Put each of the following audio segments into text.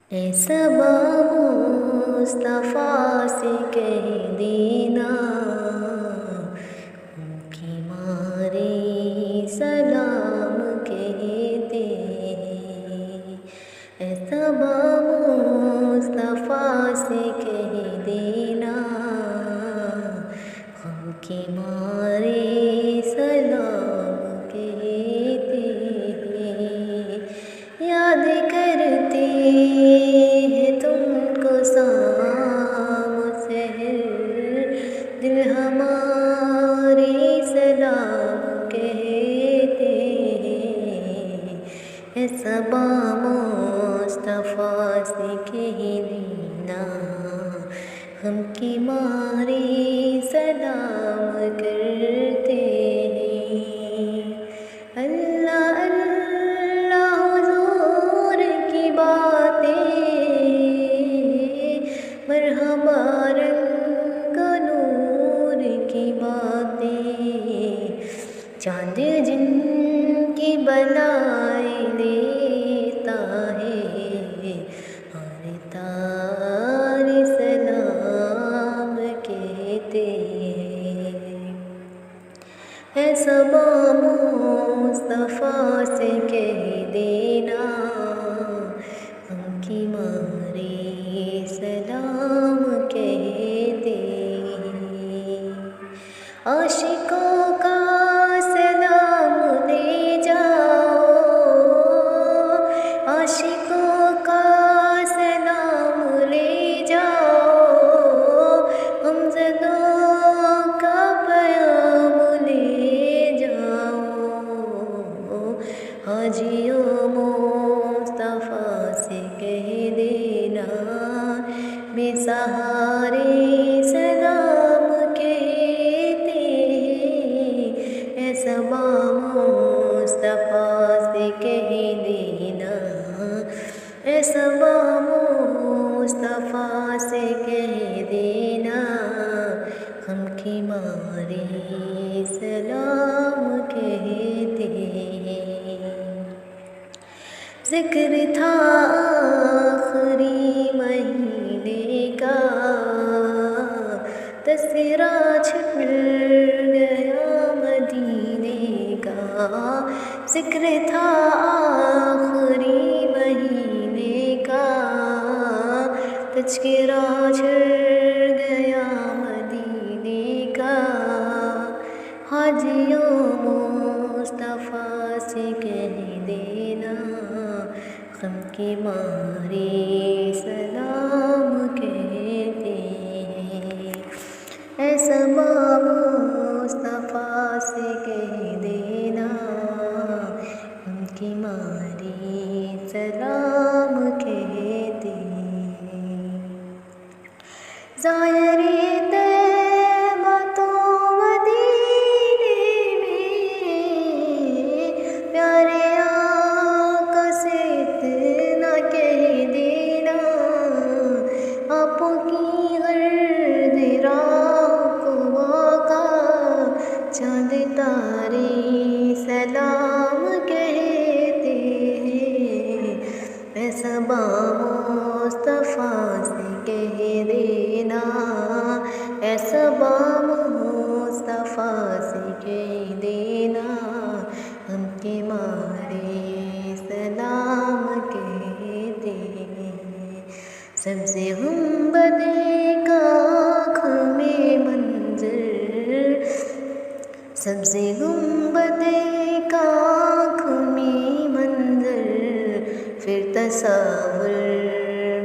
اے صبا مصطفیٰ سے کہہ دینا ان کی مارے سلام کہتے ہیں۔ اے صبا مصطفیٰ سے کہہ دینا ان کی مارے سلام کہتے ہیں۔ یاد کرتے ہیں تم کو شام سحر، دل ہمارے سلام کہتے ہیں۔ اے صبا مصطفیٰ سے کہہ دینا ہم کی مارے سلام کرتے ہیں۔ اللہ اللہ حضور کی باتیں، مرحبا رنگ نور کی باتیں، چاند جن کی بلائیں دیتا ہے اور تارے سلام کہتے ہیں۔ اے صبا مصطفیٰ سے کہہ دینا ان کی مارے سلام کہتے ہیں۔ عاشقوں کا سلام لے جاؤ، عاشقوں کا سلام لے جاؤ، غمزدوں کا پیام لے جاؤ۔ حاجیوں مصطفیٰ سے کہہ دینا بے سہارے سلام کہتے ہیں۔ اے صبا مصطفیٰ سے کہہ دینا، اے صبا مصطفیٰ سے کہہ دینا ہم کی مارے سلام کہتے ہیں۔ ذکر تھا آخری مہینے کا، تذکرہ چھٹ گیا مدینے کا۔ ذکر تھا آخری مہینے کا، تذکرہ چھٹ گیا مدینے کا۔ حاجیوں مصطفیٰ سے کہہ دینا غم کی مارے سلام کہتے ہیں۔ اے صبا مصطفیٰ سے کہہ دینا غم کی مارے سلام کہتے ہیں۔ زائرِ طیبہ تو مدینے میں، پیارے آقا سے اتنا کہہ دینا آپ کی گرد راہ کو آقا چاند تارے سلام کہتے ہیں۔ اے صبا مصطفیٰ سے کہہ دینا، اے صبا مصطفیٰ سے کہہ دینا ہم کے مارے سلام کہتے ہیں۔ سبز گنبد کا آنکھ میں منظر، سبز گنبد کا آنکھ میں منظر، پھر تصور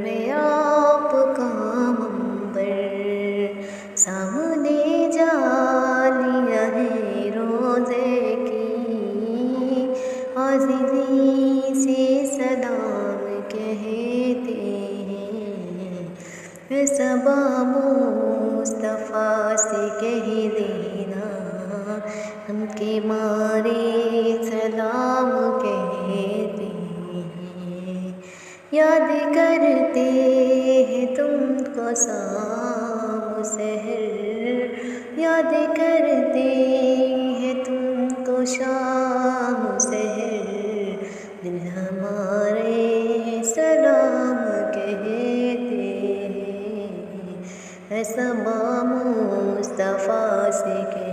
میں آپ کا منبر، سامنے جالیہ ہے روزے کی، عاجزی سے سلام کہتے ہیں۔ اے صبا مصطفیٰ سے کہہ دینا ہم کے مارے سلام کہتے ہیں۔ یاد کرتے ہیں تم کو شام سحر، یاد کرتے ہیں تم کو شام سحر، دل ہمارے سلام ہے صبا مصطفیٰ سے کہ